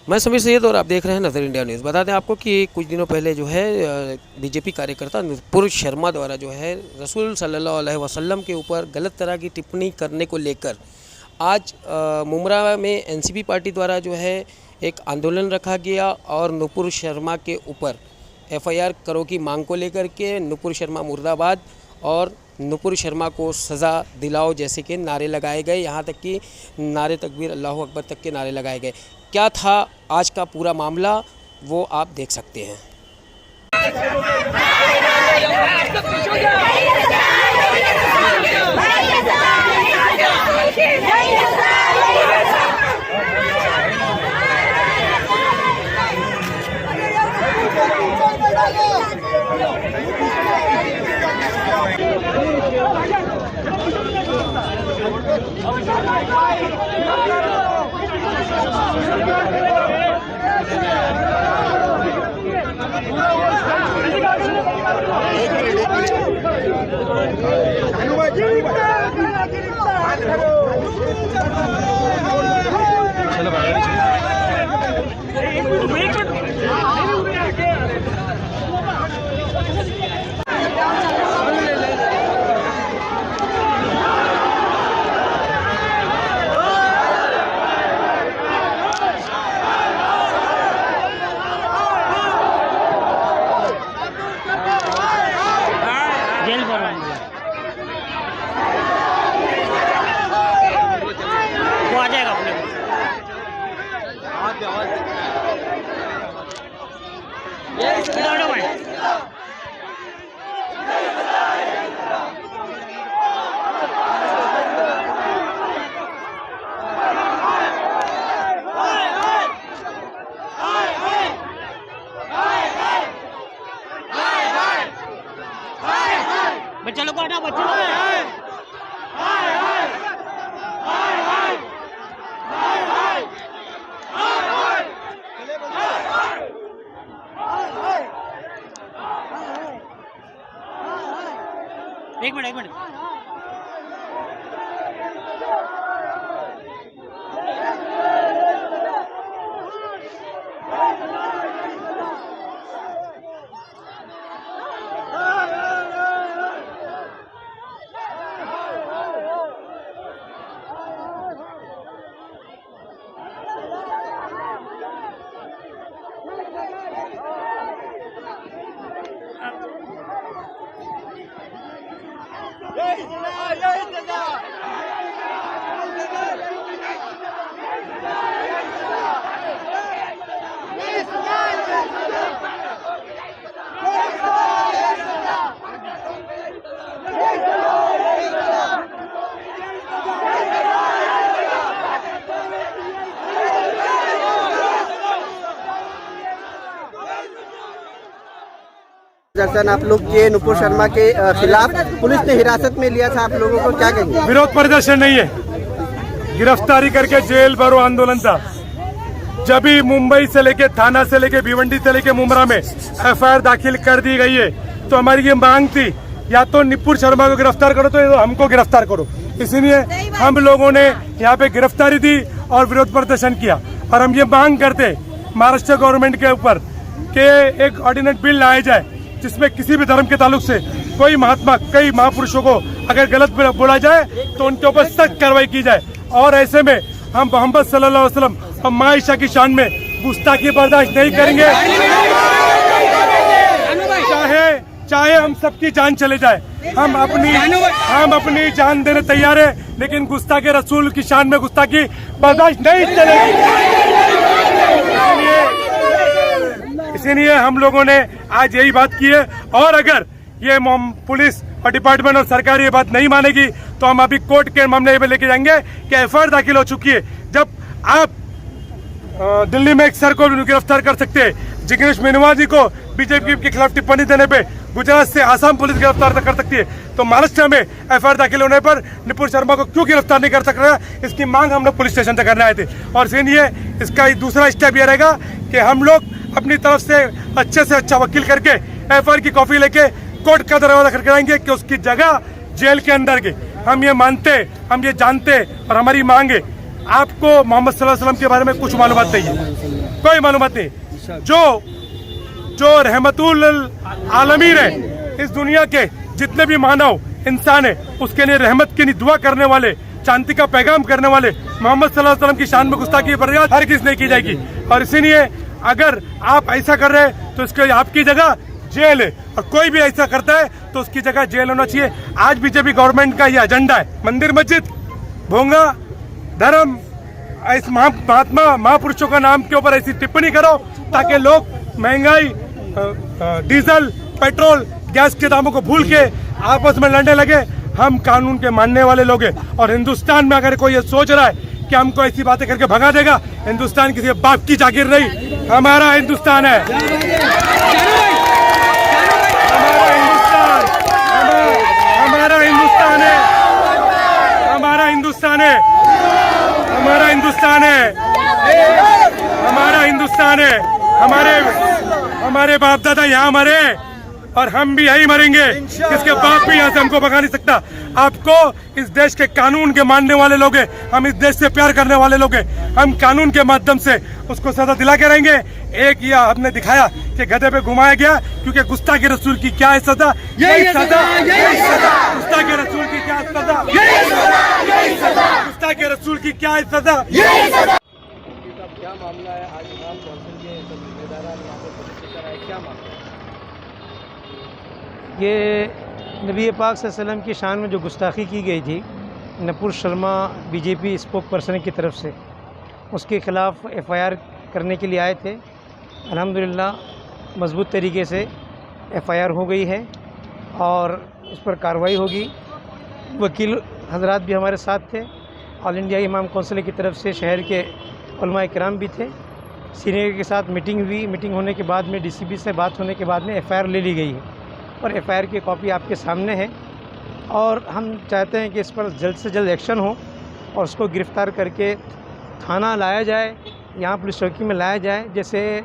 मैं समीर सैयद और आप देख रहे हैं नज़र इंडिया न्यूज़। बता दें आपको कि कुछ दिनों पहले जो है बीजेपी कार्यकर्ता नुपुर शर्मा द्वारा जो है रसूल सल्लल्लाहु अलैहि वसल्लम के ऊपर गलत तरह की टिप्पणी करने को लेकर आज मुमरा में एनसीपी पार्टी द्वारा जो है एक आंदोलन रखा गया और नुपुर शर्मा के ऊपर एफआईआर करो की मांग को लेकर के नुपुर शर्मा मुर्दाबाद और नुपुर शर्मा को सज़ा दिलाओ जैसे के नारे लगाए गए। यहाँ तक कि नारे तकबीर अल्लाहु अकबर तक के नारे लगाए गए। क्या था आज का पूरा मामला वो आप देख सकते हैं। बच्चा लोग हटा बच्चा एक मिनट दर्शन आप लोग किए नुपुर शर्मा के खिलाफ पुलिस ने हिरासत में लिया था, आप लोगों को क्या कहेंगे? विरोध प्रदर्शन नहीं है, गिरफ्तारी करके जेल भरो आंदोलन था। जब भी मुंबई से लेके थाना से लेके भिवंडी से लेके मुमरा में एफआईआर दाखिल कर दी गई है, तो हमारी ये मांग थी या तो नुपुर शर्मा को गिरफ्तार करो तो हमको गिरफ्तार करो। इसलिए हम लोगों ने यहाँ पे गिरफ्तारी दी और विरोध प्रदर्शन किया। और हम ये मांग करते महाराष्ट्र गवर्नमेंट के ऊपर कि एक ऑर्डिनेंस बिल लाया जाए जिसमें किसी भी धर्म के ताल्लुक से कोई महात्मा कई महापुरुषों को अगर गलत बोला जाए तो उनके ऊपर सख्त कार्रवाई की जाए। और ऐसे में हम मोहम्मद सल्लल्लाहु अलैहि वसल्लम और माँ आयशा की शान में गुस्ताखी बर्दाश्त नहीं करेंगे। चाहे हम सबकी जान चले जाए, हम अपनी जान देने तैयार है, लेकिन गुस्ताखे रसूल की शान में गुस्ताखी बर्दाश्त नहीं चलेगी। इसीलिए हम लोगों ने आज यही बात की है। और अगर ये पुलिस और डिपार्टमेंट और सरकार ये बात नहीं मानेगी तो हम अभी कोर्ट के मामले में लेके जाएंगे कि एफआईआर दाखिल हो चुकी है। जब आप दिल्ली में एक सर को गिरफ्तार कर सकती है, जिग्नेश मेनवा जी को बीजेपी के खिलाफ टिप्पणी देने पे गुजरात से आसाम पुलिस गिरफ्तार कर सकती है, तो महाराष्ट्र में एफआईआर दाखिल होने पर नुपुर शर्मा को क्यों गिरफ्तार नहीं कर सक रहा, इसकी मांग हम लोग पुलिस स्टेशन तक करने आए थे। और इसलिए इसका दूसरा स्टेप ये रहेगा कि हम लोग अपनी तरफ से अच्छे अच्छा वकील करके एफआईआर की कॉपी लेके कोर्ट का दरवाजा खटखटाएंगे कि उसकी जगह जेल के अंदर की। हम ये मानते, हम ये जानते और हमारी मांग है, आपको मोहम्मद सल्लल्लाहु अलैहि वसल्लम के बारे में कुछ मालूमात नहीं है, कोई मालूमात नहीं। जो रहमतुल आलमीन है, इस दुनिया के जितने भी मानव इंसान है, उसके लिए रहमत की दुआ करने वाले, शांति का पैगाम करने वाले मोहम्मद सल्लल्लाहु अलैहि वसल्लम की शान में गुस्ताखी बर्दाश्त हर किस नहीं की जाएगी। और इसीलिए अगर आप ऐसा कर रहे हैं तो इसके आपकी जगह जेल है, और कोई भी ऐसा करता है तो उसकी जगह जेल होना चाहिए। आज बीजेपी गवर्नमेंट का ये एजेंडा है, मंदिर मस्जिद भोंगा धर्म, इस महात्मा महापुरुषों का नाम के ऊपर ऐसी टिप्पणी करो ताकि लोग महंगाई, डीजल, पेट्रोल, गैस के दामों को भूल के आपस में लड़ने लगे। हम कानून के मानने वाले लोग हैं, और हिंदुस्तान में अगर कोई ये सोच रहा है कि हमको ऐसी बातें करके भगा देगा, हिंदुस्तान किसी बाप की जागीर नहीं, हमारा हिंदुस्तान है, हमारा हिंदुस्तान है, हमारा हिंदुस्तान है, हमारा हिंदुस्तान है, हमारा हिंदुस्तान है, हमारे बाप दादा यहाँ मरे और हम भी यही मरेंगे, किसके बाप भी यहाँ से हमको भगा नहीं सकता। आपको इस देश के कानून के मानने वाले लोग हैं, हम इस देश से प्यार करने वाले लोग हैं, हम कानून के माध्यम से उसको सजा दिला के रहेंगे। एक यह हमने दिखाया कि गधे पे घुमाया गया, क्योंकि गुस्ताखी रसूल की क्या है सजा, यही सजा, गुस्ताखी रसूल की क्या सजा, गुस्ताखी रसूल की क्या है सजा। क्या मामला है? आज इमाम कौंसिल के जिम्मेदार यहाँ पर पुलिस आए, क्या मामला है? ये नबी पाक सल्लल्लाहु अलैहि वसल्लम की शान में जो गुस्ताखी की गई थी Nupur Sharma BJP spoke person की तरफ से, उसके ख़िलाफ़ एफआईआर करने के लिए आए थे। अल्हम्दुलिल्लाह मज़बूत तरीके से एफआईआर हो गई है और उस पर कार्रवाई होगी। वकील हजरात भी हमारे साथ थे, ऑल इंडिया इमाम कौंसिल की तरफ से शहर के उलमा इकराम भी थे, सीनियर के साथ मीटिंग हुई। मीटिंग होने के बाद में डीसीपी से बात होने के बाद में एफआईआर ले ली गई है और एफआईआर की कॉपी आपके सामने है, और हम चाहते हैं कि इस पर जल्द से जल्द एक्शन हो और उसको गिरफ़्तार करके थाना लाया जाए, यहाँ पुलिस चौकी में लाया जाए। जैसे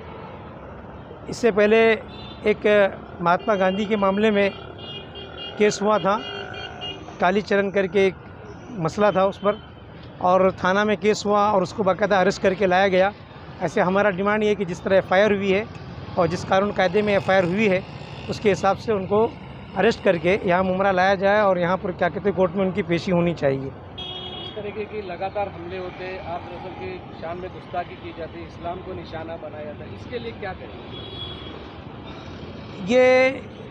इससे पहले एक महात्मा गांधी के मामले में केस हुआ था, कालीचरण करके एक मसला था उस पर, और थाना में केस हुआ और उसको बाकायदा अरेस्ट करके लाया गया। ऐसे हमारा डिमांड ये है कि जिस तरह एफआईआर हुई है और जिस कानून कायदे में एफआईआर हुई है उसके हिसाब से उनको अरेस्ट करके यहाँ मुमरा लाया जाए और यहाँ पर क्या कहते हैं कोर्ट में उनकी पेशी होनी चाहिए। इस तरीके की लगातार हमले होते, आप रसूल की शान में गुस्ताखी की जाती, इस्लाम को निशाना बनाया जाता है, इसके लिए क्या करेंगे? ये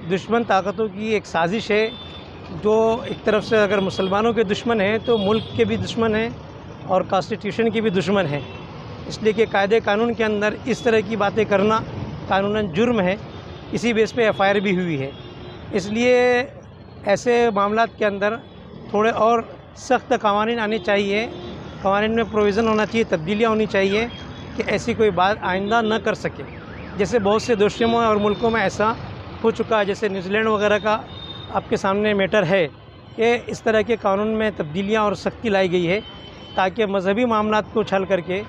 दुश्मन ताकतों की एक साजिश है, जो एक तरफ से अगर मुसलमानों के दुश्मन हैं तो मुल्क के भी दुश्मन हैं और कॉन्स्टिट्यूशन की भी दुश्मन है। इसलिए कि कायदे कानून के अंदर इस तरह की बातें करना कानूनन जुर्म है, इसी बेस पे एफआईआर भी हुई है। इसलिए ऐसे मामलात के अंदर थोड़े और सख्त कवानीन आने चाहिए, कवानीन में प्रोविज़न होना चाहिए, तब्दीलियाँ होनी चाहिए कि ऐसी कोई बात आइंदा न कर सके। जैसे बहुत से देशों में और मुल्कों में ऐसा हो चुका है, जैसे न्यूजीलैंड वगैरह का आपके सामने मैटर है कि इस तरह के कानून में तब्दीलियाँ और सख्ती लाई गई है ताकि मजहबी मामलात को छल करके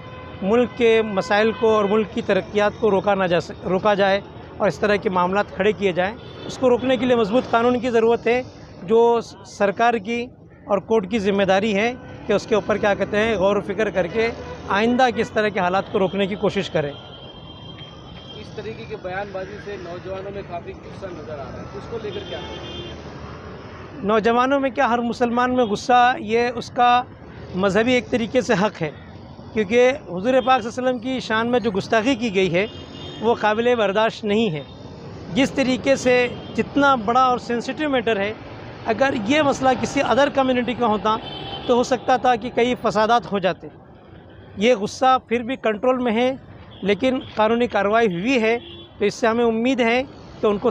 मुल्क के मसाइल को और मुल्क की तरक्यात को रोका जाए और इस तरह के मामलात खड़े किए जाएँ। उसको रोकने के लिए मजबूत कानून की ज़रूरत है, जो सरकार की और कोर्ट की ज़िम्मेदारी है कि उसके ऊपर क्या कहते हैं गौर फिक्र करके आइंदा किस तरह के हालात को रोकने की कोशिश करें। इस तरीके की बयानबाजी से नौजवानों में काफ़ी गुस्सा नज़र आ रहा है, उसको लेकर क्या करें? नौजवानों में क्या, हर मुसलमान में गुस्सा, ये उसका मजहबी एक तरीके से हक़ है, क्योंकि हुज़ूर पाक सल्लल्लाहु अलैहि वसल्लम की शान में जो गुस्ताखी की गई है वो काबिल बर्दाश्त नहीं है। जिस तरीके से जितना बड़ा और सेंसिटिव मैटर है, अगर ये मसला किसी अदर कम्युनिटी का होता तो हो सकता था कि कई फसादात हो जाते। ये गुस्सा फिर भी कंट्रोल में है, लेकिन कानूनी कार्रवाई हुई है, तो इससे हमें उम्मीद है कि उनको